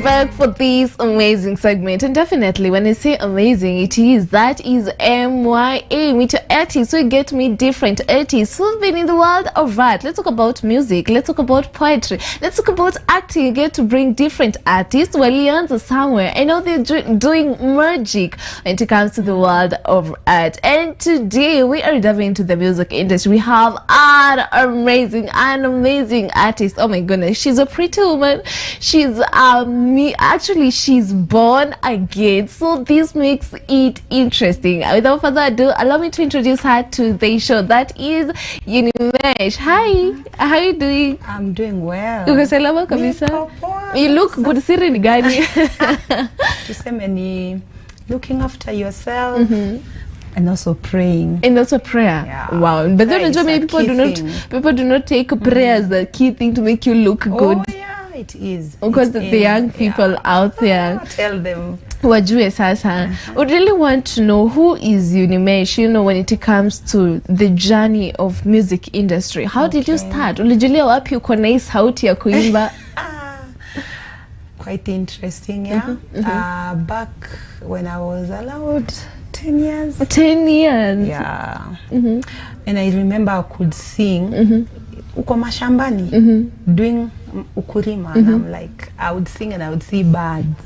back for this amazing segment, and definitely when I say amazing, it is that is MYA, Meet Your Artist. We get to meet different artists who've been in the world of art. Let's talk about music, let's talk about poetry, let's talk about acting. You get to bring different artists walianza somewhere. I know they're doing magic when it comes to the world of art. And today we are diving into the music industry. We have an amazing artist. Oh my goodness, she's a pretty woman. She's she's born again, so this makes it interesting. Without further ado, allow me to introduce her to the show. That is Eunny. Hi, how are you doing? I'm doing well. Uko salama kabisa? You look good. Siri ni gani? Tuseme ni looking after yourself. And also praying. And also prayer. Yeah. Wow. But then many people do not take prayer as the key thing to make you look good. Oh yeah, it is. Because the young people out there, tell them. Wajue sasa. Would really want to know who is Eunny, you know, when it comes to the journey of music industry. How did you start? Ulijulia wapi uko na hii sauti ya kuimba? Quite interesting, yeah. Back when I was allowed 10 years. 10 years. Yeah. And I remember I could sing uko mashambani doing ukulima, and I'm like, I would sing and I would see birds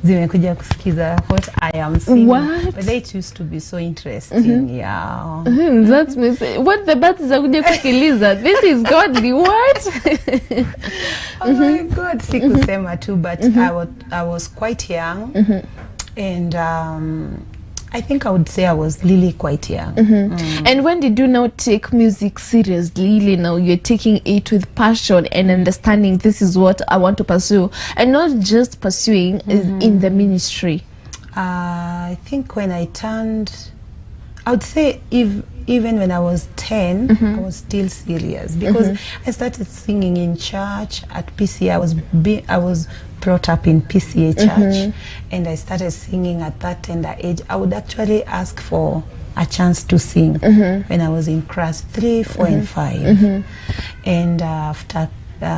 zimekuja kusikiza what I am singing. What? But it used to be so interesting. Yeah. That's what the birds are kuja kusikiliza. This is godly. What? Oh my God, sikusema too, but I was quite young, and I think I would say I was really quite young. And when did you now take music seriously? Now you're taking it with passion and understanding this is what I want to pursue, and not just pursuing in the ministry. I think when I turned, I would say even when I was 10, I was still serious, because I started singing in church at PCA. I was brought up in PCA church, and I started singing at that tender age. I would actually ask for a chance to sing when I was in class 3, 4, and 5. And after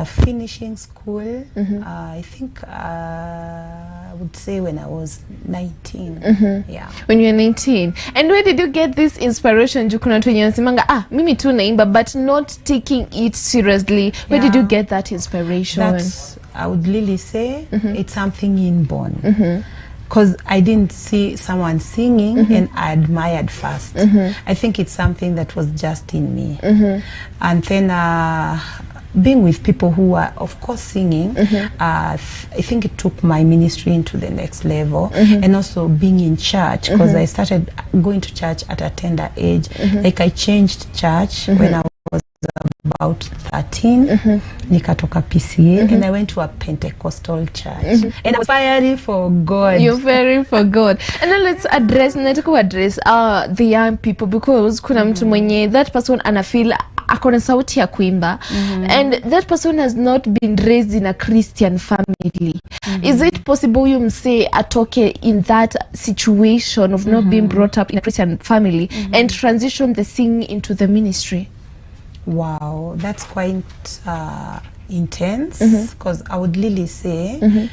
finishing school, I think I would say when I was 19. Yeah. When you were 19. And where did you get this inspiration? Kuna tu nasemanga mimi tu naimba, but not taking it seriously. Where did you get that inspiration? That's, I would really say it's something inborn. Because I didn't see someone singing and I admired first. I think it's something that was just in me. And then being with people who are, of course, singing, I think it took my ministry into the next level. And also being in church, because I started going to church at a tender age. Like I changed church when I was about 13, nikatoka PCA, and I went to a Pentecostal church, and I was fiery for God. You're fiery for God. And then let's address the young people, because kuna mtu mwenye that person anafeel akona sauti ya kuimba, and that person has not been raised in a Christian family. Is it possible you mse atoke in that situation of not being brought up in a Christian family and transition the singing into the ministry? Wow, that's quite intense, because I would really say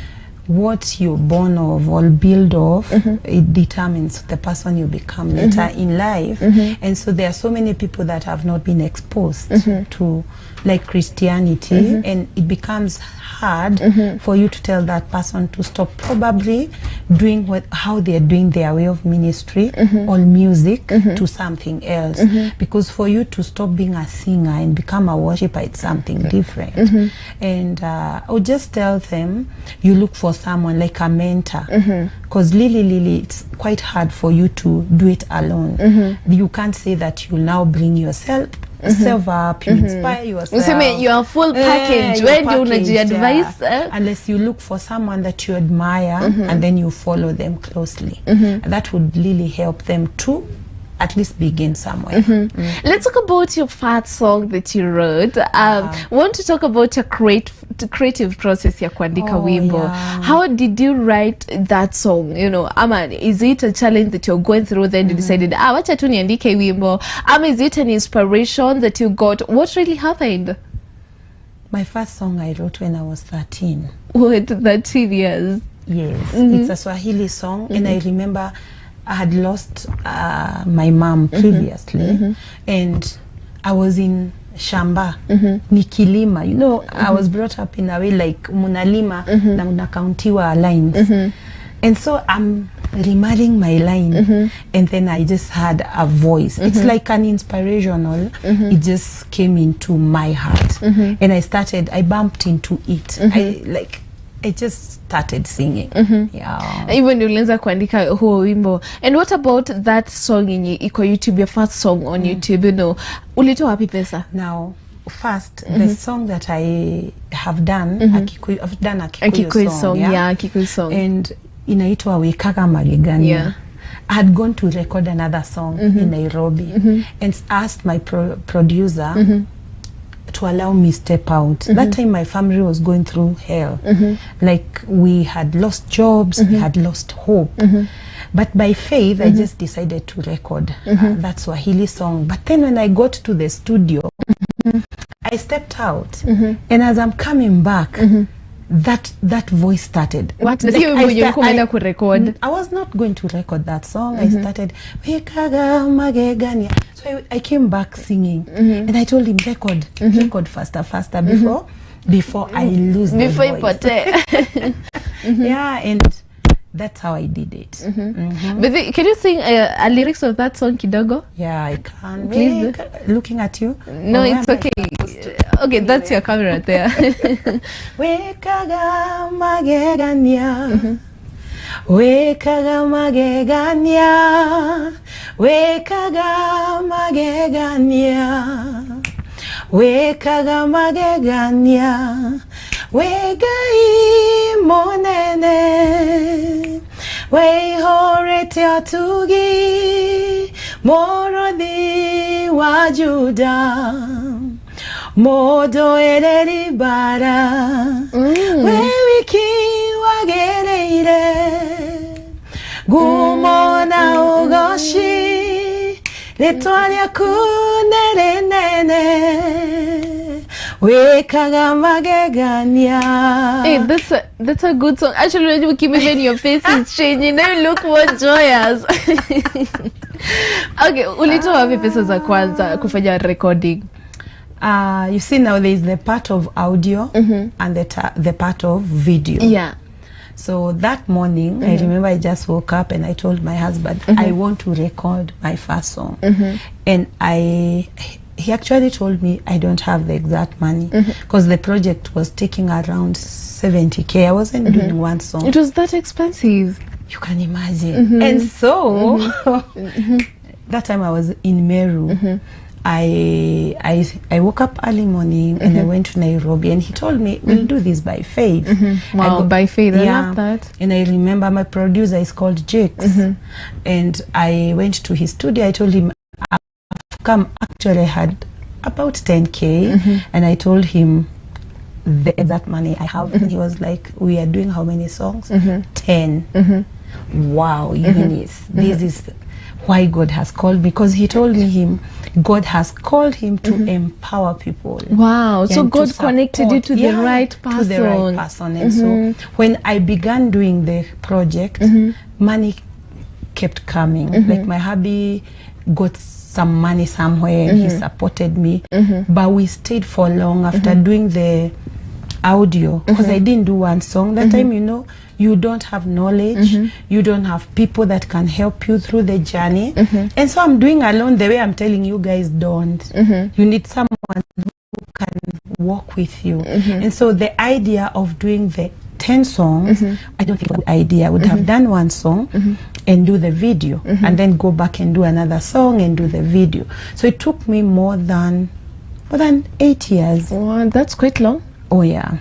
what you're born of or build of, it determines the person you become later in life. And so there are so many people that have not been exposed to like Christianity, and it becomes hard for you to tell that person to stop probably doing how they are doing their way of ministry or music to something else, because for you to stop being a singer and become a worshiper, it's something different. And I would just tell them, you look for someone like a mentor, because really it's quite hard for you to do it alone. You can't say that you'll now bring yourself up, you inspire yourself. You are full package. Where do you advise? Unless you look for someone that you admire and then you follow them closely. That would really help them to at least begin somewhere. Let's talk about your first song that you wrote. Want to talk about your creative process ya kuandika wimbo. How did you write that song? You know, is it a challenge that you're going through, then you decided, wacha tu niandike wimbo? Is it an inspiration that you got? What really happened? My first song I wrote when I was 13. What, 13 years? Yes, it's a Swahili song, and I remember I had lost my mom previously, and I was in shamba, nikilima. You know, I was brought up in a way like munalima na unakauntiwa lines, and so I'm remarrying my line, and then I just had a voice. It's like an inspirational. It just came into my heart, and I bumped into it. I just started singing. Yeah. Even ulianza kuandika huo wimbo. And what about that song yenye iko YouTube, your first song on YouTube, you know, ulitoa wapi pesa? Now, first, the song that I have done, I've done a Kikuyu song. Yeah, Kikuyu song. And inaitwa Wekaga Magegania. Yeah. I had gone to record another song in Nairobi and asked my producer to allow me step out. That time my family was going through hell. Like, we had lost jobs, we had lost hope. But by faith, I just decided to record that Swahili song. But then when I got to the studio, I stepped out. And as I'm coming back, that voice started. What? Like, I was not going to record that song. I started Wekaga Magegania. So I came back singing, and I told him, record faster before I lose the voice. Yeah, and that's how I did it. But can you sing a lyrics of that song kidogo? Yeah, I can. Please. Looking at you? No, it's okay. Okay, anyway. That's your camera there. Wekaga Magegania. Wekaga Magegania. Wekaga Magegania. Wekaga Magegania. Wegai monene. We horete atugi. Morodi wajuda. Modo eleri bara. We wiki wagereire. Gumona ogoshi. Letwalia kunere nene. Wekaga Magegania. Hey, that's a good song. Actually, when you keep even your face is changing, now you look more joyous. Okay, ulitoa wapi pesa za kwanza kufanya recording? You see, now there is the part of audio and the part of video. Yeah. So that morning, I remember I just woke up and I told my husband, I want to record my first song. And he actually told me I don't have the exact money because the project was taking around 70K. I wasn't doing one song. It was that expensive. You can imagine. And so that time I was in Meru. I woke up early morning and I went to Nairobi, and he told me we'll do this by faith. Wow, by faith. I love that. And I remember my producer is called Jakes, and I went to his studio. I told him I've come. Actually, I had about 10K, and I told him the exact money I have, and he was like, "We are doing how many songs? 10. Wow, Eunice, this is why God has called me, because he told me God has called him to empower people. Wow, so God connected you to the right person. To the right person. And so when I began doing the project, money kept coming. Like my hubby got some money somewhere and he supported me. But we stayed for long after doing the audio, because I didn't do one song. That time, you know, you don't have knowledge, you don't have people that can help you through the journey. And so I'm doing alone the way I'm telling you guys don't. You need someone who can walk with you. And so the idea of doing the 10 songs, I don't think it was a good idea. I would have done one song and do the video, and then go back and do another song and do the video. So it took me more than 8 years. Wow, that's quite long. Oh yeah.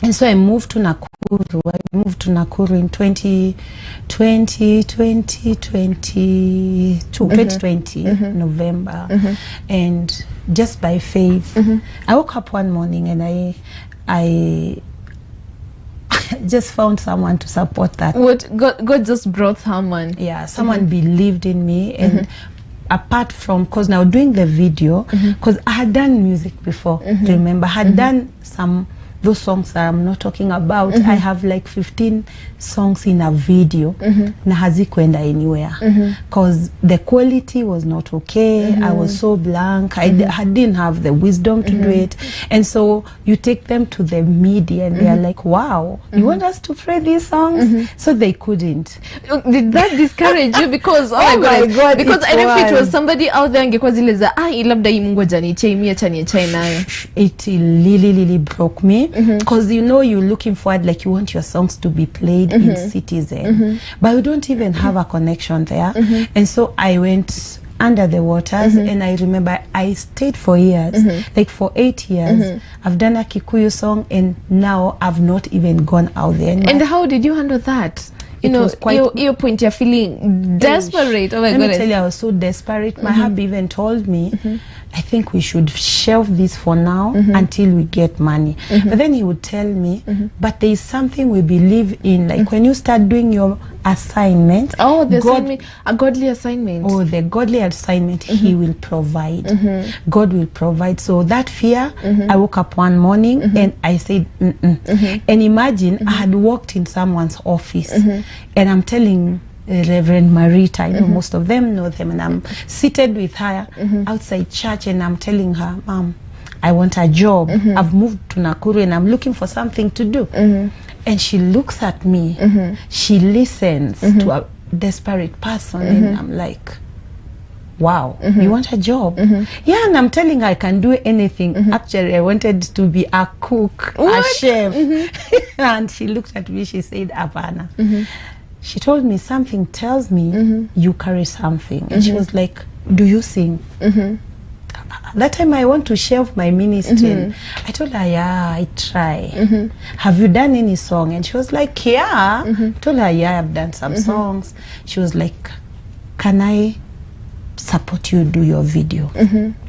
And so I moved to Nakuru. I moved to Nakuru in 2020, November. And just by faith, I woke up one morning and I just found someone to support that. What, God just brought someone? Yeah, someone believed in me. And apart from, because now doing the video, because I had done music before, remember, I had done some those songs I'm not talking about. I have like 15 songs in a video. Na hazikuenda anywhere. Because the quality was not okay. I was so blank. I didn't have the wisdom to do it. And so you take them to the media and they are like, wow, you want us to play these songs? So they couldn't. Did that discourage you? Because my God, because I know if it was somebody out there angekuwa zile za labda hii Mungu ajaniachia mimi acha niachae nayo. It really broke me, because you know you're looking forward, like you want your songs to be played in Citizen, but you don't even have a connection there. And so I went under the waters, and I remember I stayed for years, like for 8 years. I've done a Kikuyu song, and now I've not even gone out there. And how did you handle that? You know, your point, you're feeling desperate. Oh my Let me goodness. tell you, I was so desperate. My hubby even told me, I think we should shelve this for now until we get money. But then he would tell me, but there is something we believe in. Like when you start doing your assignment, the assignment, a godly assignment. Oh, the godly assignment, he will provide. God will provide. So that fear, I woke up one morning and I said, And imagine I had walked in someone's office and I'm telling Reverend Marita, I know most of them know them, and I'm seated with her outside church and I'm telling her, Mom, I want a job. I've moved to Nakuru and I'm looking for something to do. And she looks at me, she listens to a desperate person, and I'm like, wow, you want a job? Yeah, and I'm telling her I can do anything. Actually, I wanted to be a cook, a chef. And she looked at me, she said, Apana. She told me, something tells me you carry something. And she was like, do you sing? That time I want to shelve my ministry. I told her, yeah, I try. Have you done any song? And she was like, yeah. I told her, yeah, I've done some songs. She was like, can I support you do your video?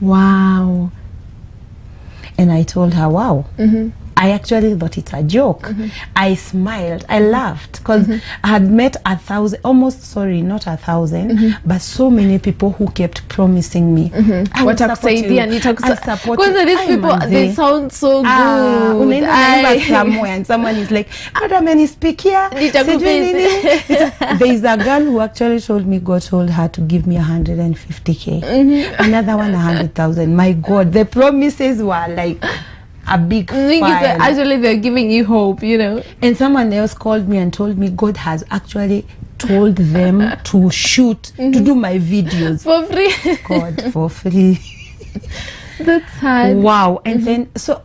Wow. And I told her, wow. I actually thought it's a joke. I smiled, I laughed, because I had met 1,000, not 1,000, but so many people who kept promising me, I will support you, I support you. Because these people, they sound so good. Somewhere, and someone is like, Madam, speak here. There is a girl who actually told me God told her to give me 150K. Another one 100,000. My God, the promises were like a big file. Actually, they're giving you hope, you know. And someone else called me and told me God has actually told them to shoot, to do my videos. For free. God, for free. That's hard. Wow. And then, so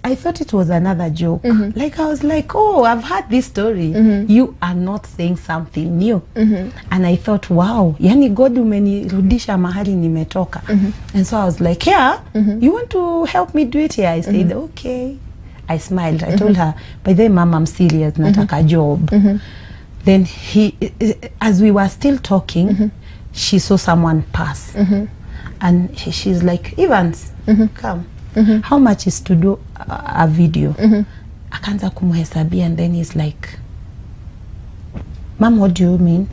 I thought it was another joke. Like I was like, oh, I've heard this story. You are not saying something new. And I thought, wow, yani God umenirudisha mahali nimetoka. And so I was like, yeah, you want to help me do it here? I said, okay. I smiled. I told her, by the way, Mom, I'm serious, nataka job. Then as we were still talking, she saw someone pass. And she's like, Evans, come. How much is to do a video? Akaanza kumhesabia, and then he's like, Mom, what do you mean?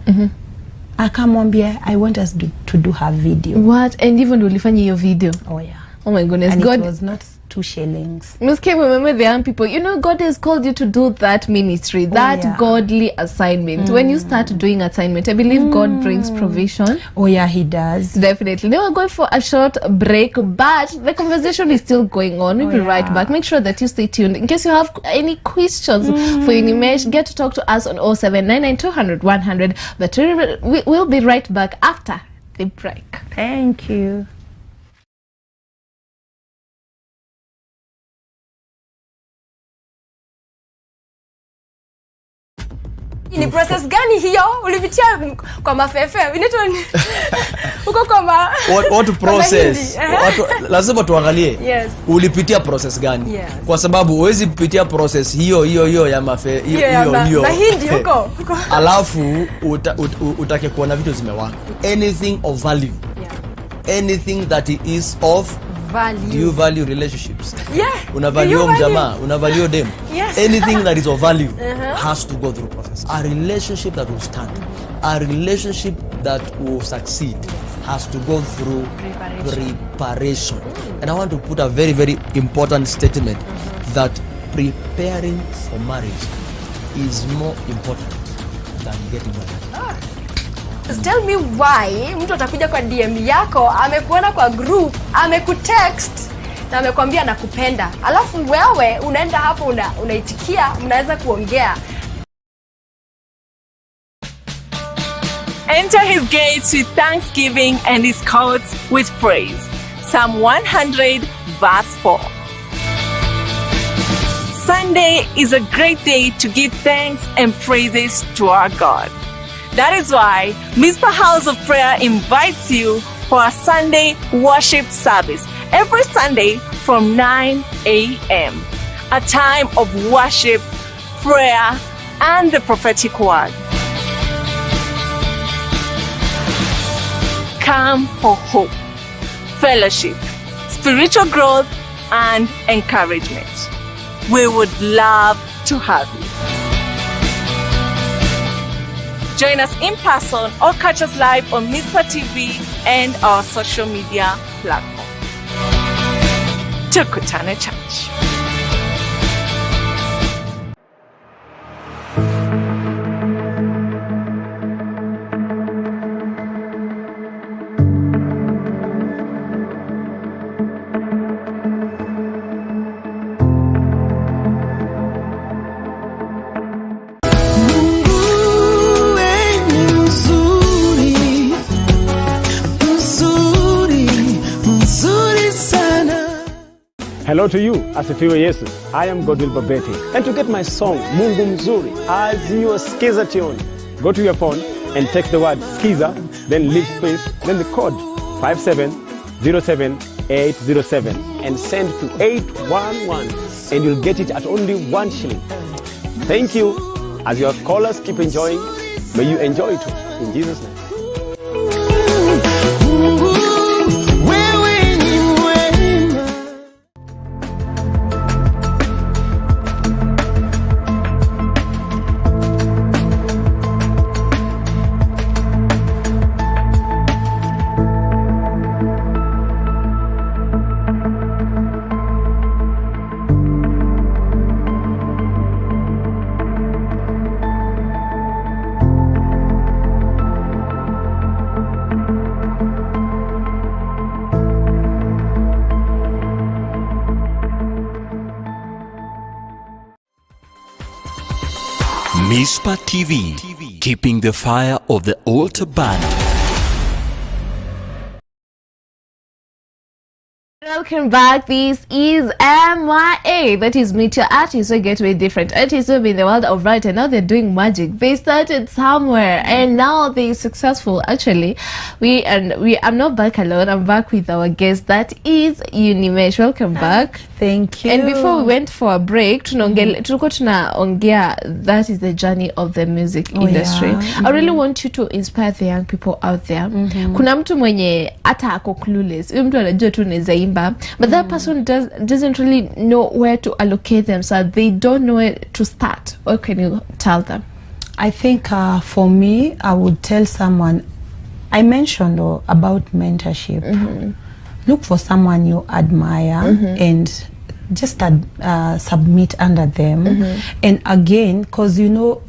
Akamwambia, I want us to do her video. What? And even ulifanya your video? Oh yeah. Oh my goodness. And God, it was not 2 shillings. Muske, remember the young people, you know, God has called you to do that ministry, that godly assignment. When you start doing assignment, I believe God brings provision. Oh yeah, he does. Definitely. Now we're going for a short break, but the conversation is still going on. We'll be right back. Make sure that you stay tuned. In case you have any questions for Eunny, get to talk to us on 0799 200 100. But we'll be right back after the break. Thank you. Ni process gani hiyo ulipitia kwa mafefe? Inaitwa uko kwa what process? Lazima tuangalie. Ulipitia process gani? Kwa sababu huwezi kupitia process hiyo ya mafe hiyo. Mahindi huko. Alafu utake kuona vitu zimewaka. Anything of value. Anything that is of value. Do you value relationships? Una value mjamaa, una value them. Anything that is of value has to go through process. A relationship that will stand, a relationship that will succeed has to go through preparation. And I want to put a very, very important statement that preparing for marriage is more important than getting married. Tell me why mtu atakuja kwa DM yako, amekuona kwa group, amekutext na amekwambia nakupenda, alafu wewe unaenda hapo unaitikia, mnaweza kuongea. Enter his gates with thanksgiving and his courts with praise. Psalm 100 verse 4. Sunday is a great day to give thanks and praises to our God. That is why Mizpah House of Prayer invites you for a Sunday worship service every Sunday from 9 a.m. A time of worship, prayer, and the prophetic word. Come for hope, fellowship, spiritual growth, and encouragement. We would love to have you. Join us in person or catch us live on Mizpah TV and our social media platforms. Tukutane Church. Hello to you, asifiwe Yesu. I am Godwill Bahati. And to get my song, Mungu Mzuri, as your skiza tune, go to your phone and text the word skiza, then leave space, then the code 5707807 and send to 811 and you'll get it at only 1 shilling. Thank you. As your callers keep enjoying, may you enjoy it too. In Jesus' name. Mizpah TV, keeping the fire of the altar burning. Welcome back. This is MYA, that is Meet Your Artist. We get with different artists who have been in the world of right, and now they're doing magic. They started somewhere and now they're successful. Actually, I'm not back alone. I'm back with our guest, that is Eunny. Welcome back. Thank you. And before we went for a break, tunaongea that is the journey of the music industry. Yeah. I really want you to inspire the young people out there. Kuna mtu mwenye hata ako clueless. Huyo mtu anajua tu anaweza imba, but that person doesn't really know where to allocate themselves. They don't know where to start. What can you tell them? I think for me, I would tell someone, I mentioned about mentorship. Look for someone you admire and just submit under them. And again, because you know,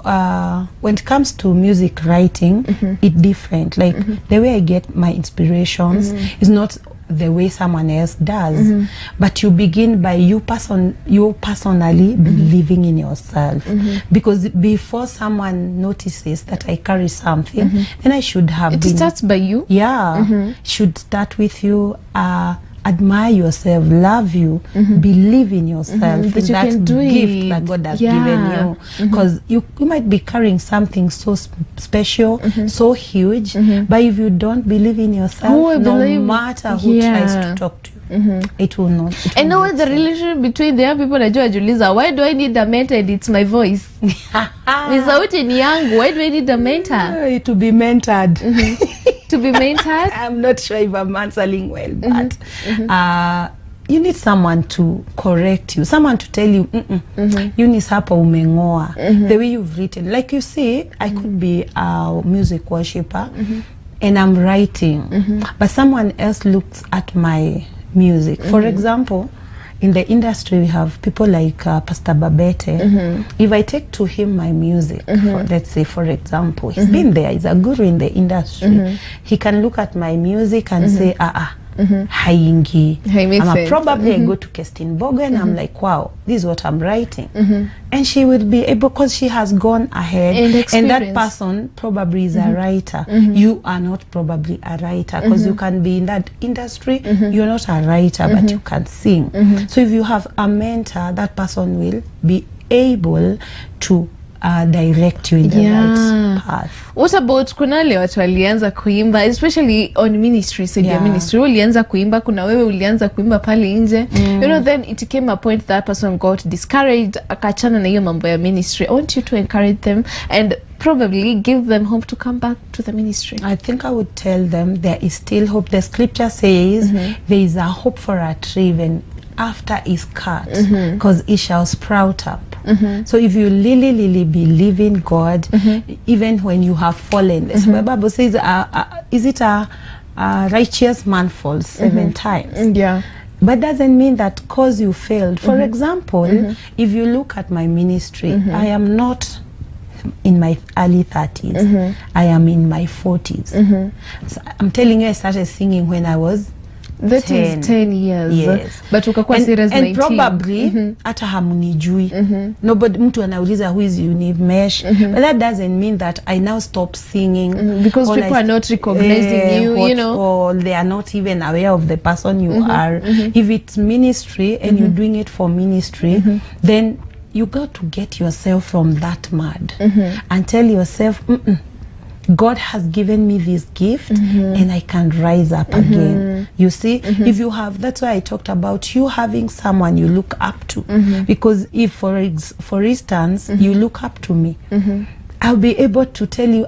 when it comes to music writing, it's different. Like the way I get my inspirations is not the way someone else does, but you begin by you personally believing in yourself, because before someone notices that I carry something, then I should have It starts by you. Should start with you. Admire yourself, love you, believe in yourself, that you can do gift it. that God has given you, because you might be carrying something so special, so huge, but if you don't believe in yourself, no matter who tries to talk to you, it will not. And now the relationship between the young people, najua Juliza, why do I need a mentor? And it's my voice. Ni sauti ni yangu. Why do I need a mentor? To be mentored. To be mentored? I'm not sure if I'm answering well, but you need someone to correct you, someone to tell you, Eunny hapa umengoa. The way you've written, like you see, I could be a music worshipper and I'm writing, but someone else looks at my music. For example, in the industry, we have people like Pastor Babete. If I take to him my music, let's say, for example, he's been there, he's a guru in the industry. He can look at my music and say, haingi. Probably I go to Kestin Bogo and I'm like, wow, this is what I'm writing. And she will be able, because she has gone ahead, and that person probably is a writer. You are not probably a writer, because you can be in that industry, you're not a writer, but you can sing. So if you have a mentor, that person will be able to direct you in the right path. What about kuna wale watu walianza kuimba, especially on ministry, so your ministry ulianza kuimba, kuna wewe ulianza kuimba pale nje, you know, then it came a point that person got discouraged, akachana na hiyo mambo ya ministry. I want you to encourage them and probably give them hope to come back to the ministry. I think I would tell them there is still hope. The scripture says there is a hope for a tree even after it's cut, because it shall sprout up. So if you really believe in God, even when you have fallen, the Bible says, is it a righteous man falls 7 times? But doesn't mean that cause you failed. For example, if you look at my ministry, I am not in my early 30s. I am in my 40s. So I'm telling you, I started singing when I was that 10. Is 10 years. Yes. But ukakuwa serious 19. And probably hata hamunijui. Nobody, mtu anauliza who is Eunny Mesh. But that doesn't mean that I now stop singing. Because people are not recognizing you, you know. Or they are not even aware of the person you are. If it's ministry and you're doing it for ministry, then you got to get yourself from that mud and tell yourself, God has given me this gift and I can rise up again. You see, if you have, that's why I talked about you having someone you look up to. Because if, for instance, you look up to me, I'll be able to tell you,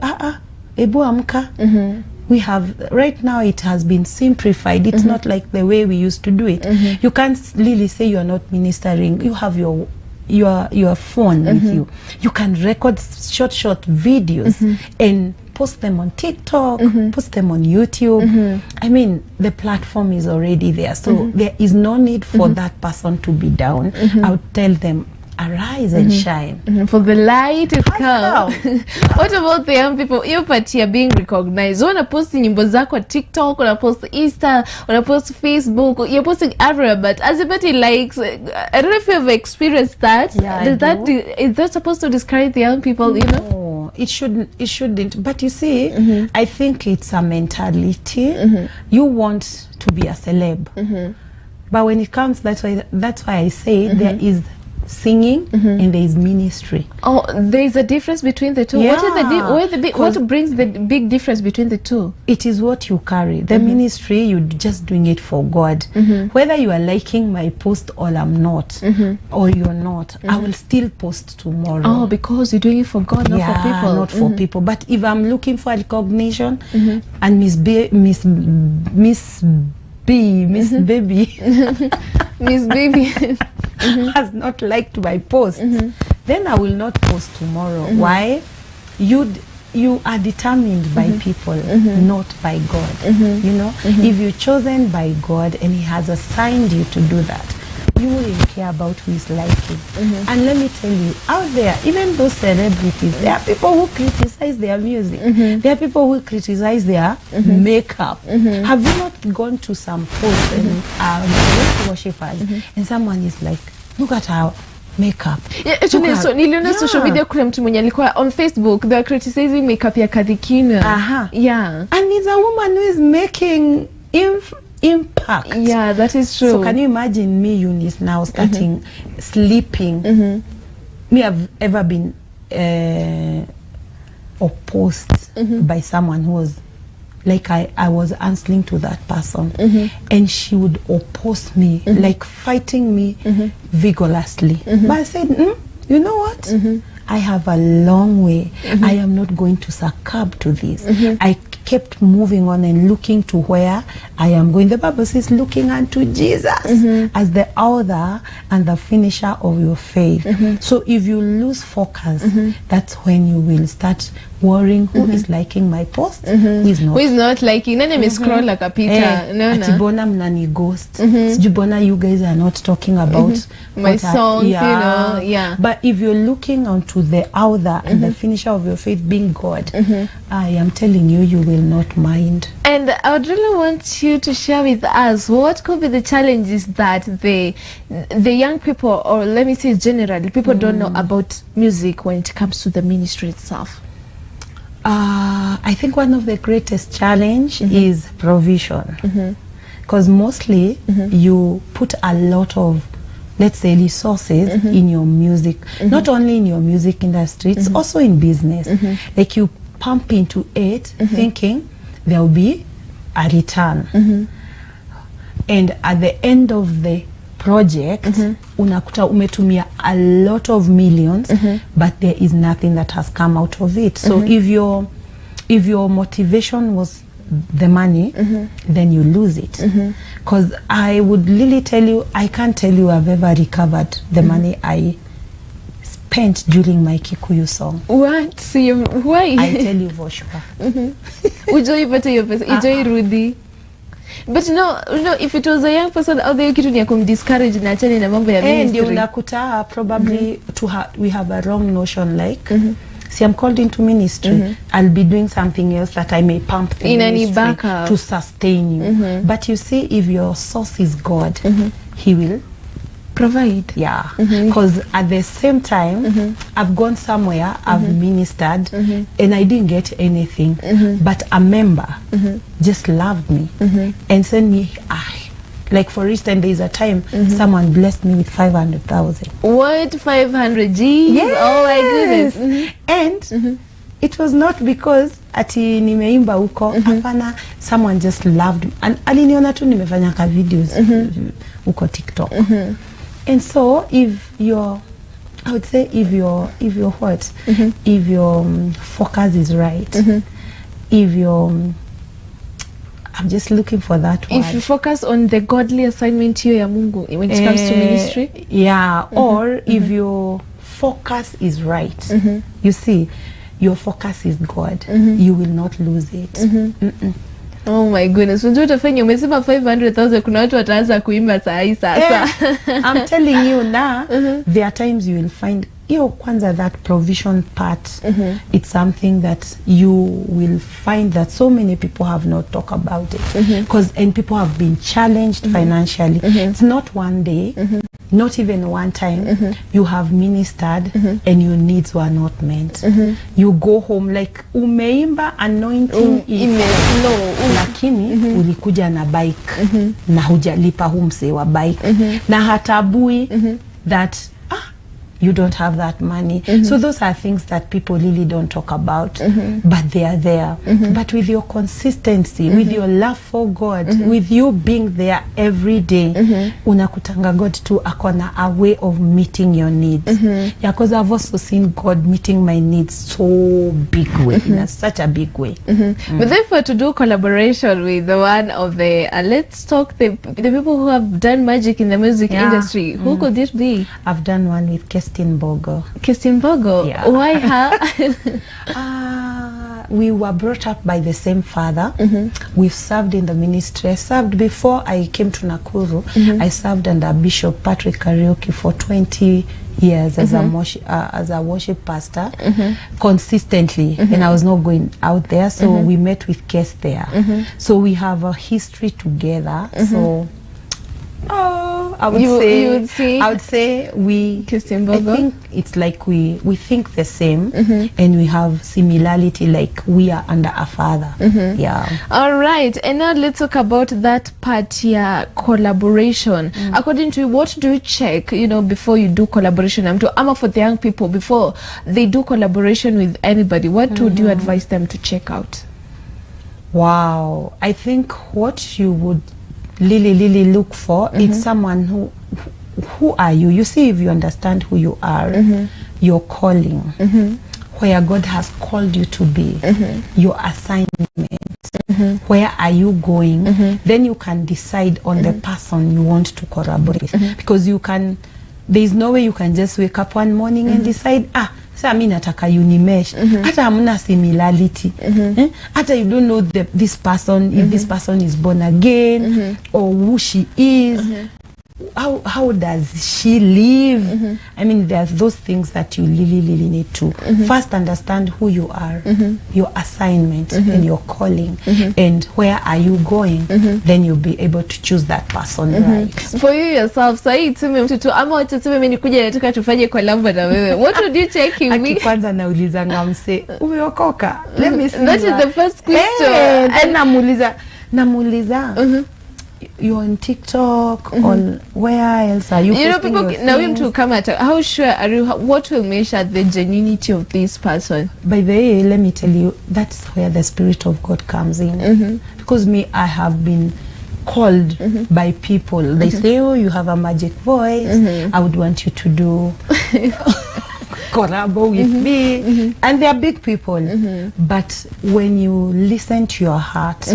Ebu Amka, we have, right now it has been simplified. It's not like the way we used to do it. You can't really say you are not ministering. You have your phone with you. You can record short videos and post them on TikTok, post them on YouTube. I mean, the platform is already there, so there is no need for that person to be down. I would tell them, arise and shine. For the light is come. What about the young people? Your party are being recognized. Wanna post nyimbo zako on TikTok, wanna post Insta, wanna post Facebook, you're posting everywhere, but as a party likes, I don't know if you have experienced that. Is that supposed to discourage the young people, you know? It shouldn't. But you see, I think it's a mentality. You want to be a celeb. But when it comes, that's why I say there is singing and there is ministry. Oh, there is a difference between the two. What brings the big difference between the two? It is what you carry. The ministry, you're just doing it for God. Whether you are liking my post or I'm not, or you're not, I will still post tomorrow. Oh, because you're doing it for God, not for people. Not for people. But if I'm looking for recognition, and Miss Baby has not liked my post, then I will not post tomorrow. Why? You are determined by people, not by God. You know, if you're chosen by God and He has assigned you to do that, you wouldn't care about who is liking. And let me tell you, out there, even those celebrities, there are people who criticize their music. There are people who criticize their makeup. Have you not gone to some posts and worshippers and someone is like, look at our makeup? Actually, so niliona social media kuna mtu mwenye alikuwa on Facebook, they are criticizing makeup ya Kadhikina. And it's a woman who is making impact. Yeah, that is true. So can you imagine me, Eunice, now starting sleeping? Me have ever been opposed by someone who was like, I was answering to that person, and she would oppose me, like fighting me vigorously. But I said, you know what? I have a long way. I am not going to succumb to this. I kept moving on and looking to where I am going. The Bible says, looking unto Jesus as the author and the finisher of your faith. So if you lose focus, that's when you will start worrying who is liking my post, who is not liking. Nani scroll akapita. Ati bona mnani ghost. Sijubona you guys are not talking about my songs, you know. Yeah. But if you're looking onto the author and the finisher of your faith being God, I am telling you, you will not mind. And I would really want you to share with us what could be the challenges that the young people, or let me say generally, people don't know about music when it comes to the ministry itself. I think one of the greatest challenge is provision, because mostly you put a lot of, let's say, resources in your music, not only in your music industry, it's also in business. Like you pump into it thinking there will be a return, and at the end of the project unakuta umetumia a lot of millions, but there is nothing that has come out of it. So if your motivation was the money, then you lose it. Because I would really tell you, I can't tell you I've ever recovered the money I spent during my Kikuyu song. What? So why? I tell you for sure. Ujoi pata hiyo pesa, ujoi rudi. But no, if it was a young person out there, kitu ni ya kumdiscourage na achane na mambo ya ministry. Ndio unakuta probably we have a wrong notion, like see, I'm called into ministry, I'll be doing something else that I may pump the ministry to sustain you. But you see, if your source is God, he will provide. Yeah, because at the same time, I've gone somewhere, I've ministered, and I didn't get anything, but a member just loved me and sent me, like for instance, there's a time someone blessed me with 500,000. What? 500 G? Yes. Oh my goodness. And it was not because ati nimeimba huko, hapana, someone just loved me. And aliniona tu nimefanya ka videos huko TikTok. And so if you're, I would say, if your what, if your focus is right, if you're, I'm just looking for that word. If you focus on the godly assignment here ya Mungu when it comes to ministry, yeah, or if your focus is right, you see, your focus is God, you will not lose it. Oh my goodness. Unajua utafanya umesema 500,000, kuna watu wataanza kuimba saa hii sasa. I'm telling you now, there are times you will find kwanza that provision part, it's something that you will find that so many people have not talked about it, and people have been challenged financially. It's not one day, not even one time, you have ministered and your needs were not met. You go home like umeimba anointing lakini ulikuja na bike na hujalipa humse wa bike na hatabui that you don't have that money. So those are things that people really don't talk about, but they are there. But with your consistency, with your love for God, with you being there every day, unakutanga God too akona a way of meeting your needs. Yeah, because I've also seen God meeting my needs so big way, in such a big way. But therefore, to do collaboration with the one of the, let's talk the people who have done magic in the music industry, who could it be? I've done one with Kestin Bogo. Kestin Bogo? Yeah. Why her? We were brought up by the same father. We've served in the ministry. I served before I came to Nakuru. I served under Bishop Patrick Karaoke for 20 years as a worship pastor, consistently, and I was not going out there. So we met with Kes there. So we have a history together. So I would say we, I think it's like we think the same, and we have similarity, like we are under a father. Yeah. All right, and now let's talk about that part here, collaboration. According to you, what do you check, before you do collaboration? I'm for the young people, before they do collaboration with anybody, what would you advise them to check out? Wow, I think what you would really look for is someone who are you. You see, if you understand who you are, your calling, where God has called you to be, your assignment, where are you going, then you can decide on the person you want to collaborate with. Because there is no way you can just wake up one morning and decide, Sasa mimi nataka unimesh. Hata hamna similarity. Hata you don't know this person, if this person is born again or who she is. How does she live? I mean, there are those things that you really need to first understand who you are, your assignment and your calling, and where are you going. Then you'll be able to choose that person right. For you yourself, sahi tuseme mtoto ama tuseme mimi nikuja nataka tufanye collab na wewe. What would you check in me? Kwanza nauliza ngamse, umeokoka? Let me see. That is the first question. And namuuliza you're on TikTok, on where else are you? You know, people now him to come at how sure are you? What will measure the genuinity of this person? By the way, let me tell you, that's where the Spirit of God comes in. Because me, I have been called by people. They say, oh, you have a magic voice. I would want you to do collab with me. And they are big people. But when you listen to your heart,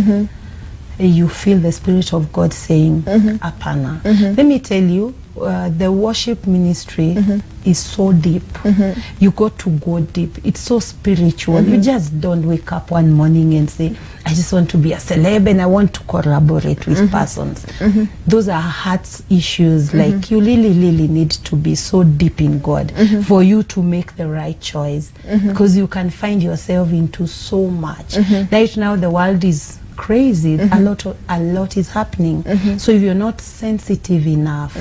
you feel the Spirit of God saying, Apana. Let me tell you, the worship ministry is so deep. You got to go deep. It's so spiritual. You just don't wake up one morning and say, I just want to be a celeb and I want to collaborate with persons. Those are heart issues. Like you really need to be so deep in God for you to make the right choice. Because you can find yourself into so much. Right now the world is crazy. A lot is happening. So if you're not sensitive enough,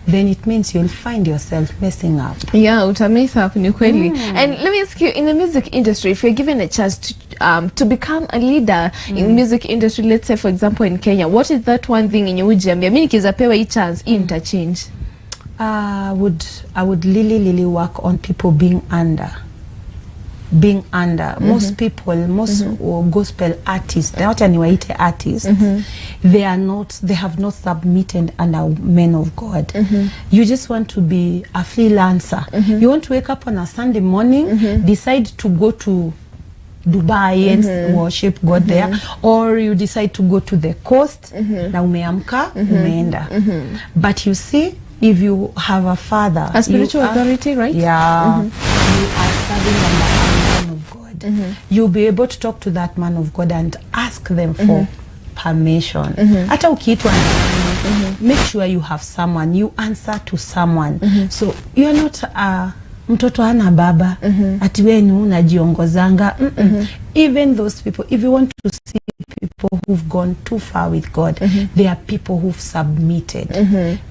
then it means you'll find yourself messing up. Yeah, utamess up ni kweli. And let me ask you, in the music industry, if you're given a chance to become a leader in music industry, let's say for example in Kenya, what is that one thing in your ujambia mimi nikizapewa hii chance interchange? I would really work on people being under. Most people, most gospel artists, they have not submitted under men of God. You just want to be a freelancer. You want to wake up on a Sunday morning, decide to go to Dubai and worship God there, or you decide to go to the coast, na umeamka, umeenda. But you see, if you have a father, a spiritual authority, right? Yeah, you are serving under a man of God. You'll be able to talk to that man of God and ask them for permission. Hata ukiitwa make sure you have someone, you answer to someone. So you're not mtoto hana baba, ati wewe ni unajiongozanga. Even those people, if you want to see people who've gone too far with God, there are people who've submitted.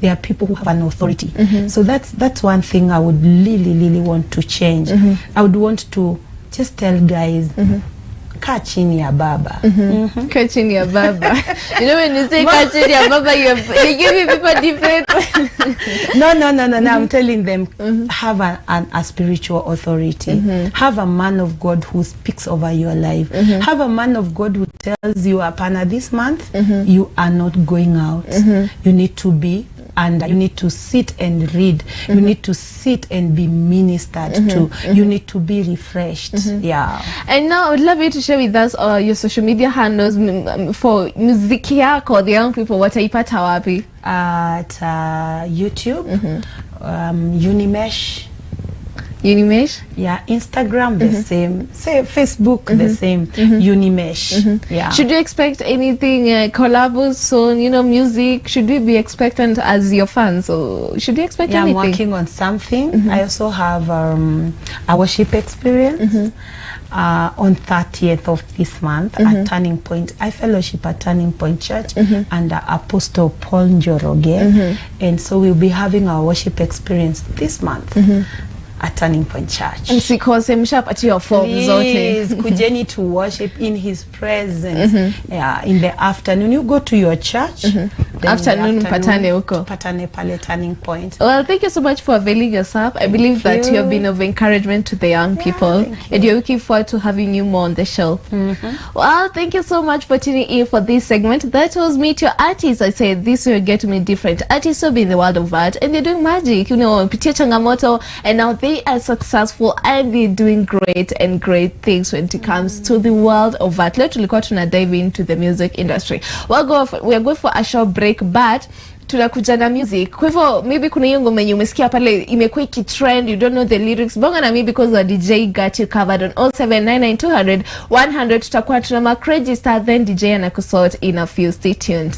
There are people who have an authority. So that's one thing I would really want to change. I would want to just tell guys, kaa chini ya baba. Kaa chini ya baba. You know when you say kaa chini ya baba, you give people different. No. I'm telling them, have a spiritual authority. Have a man of God who speaks over your life. Have a man of God who tells you, Apana, this month you are not going out. You need to be and you need to sit and read. You need to sit and be ministered to. You need to be refreshed. Yeah. And now I would love you to share with us your social media handles for muziki yako, the young people wataipata wapi? At YouTube, Unimesh. Yeah, Instagram the same. Say Facebook the same. Unimesh. Yeah. Should you expect anything collabs soon? You know, music. Should we be expectant as your fans? Or should you expect anything? I'm working on something. I also have a worship experience on 30th of this month at Turning Point. I fellowship at Turning Point Church under Apostle Paul Njoroge, and so we'll be having our worship experience this month. At Turning Point Church. Msikose mshapati your form zote. Kujeni to worship in his presence. Yeah, in the afternoon you go to your church. Afternoon patane huko. Patane pale Turning Point. Well, thank you so much for availing yourself. I believe that you have been of encouragement to the young people, and you're looking forward to having you more on the show. Well, thank you so much for tuning in for this segment. That was Meet Your Artist. I said this will get me different artists will be in the world of art, and they're doing magic. You know, pitia changamoto, and now they are successful and they're doing great things when it comes to the world of art. Let's dive into the music industry. We are going for a short break, but tunakuja na music. Kwa hivyo maybe kuna hiyo ngoma yenye umesikia pale imekuwa ikitrend, you don't know the lyrics, bonga na mimi because our DJ got you covered on 0799200100. Tutakuwa tuna mark register, then DJ anakusort in a few. Stay tuned.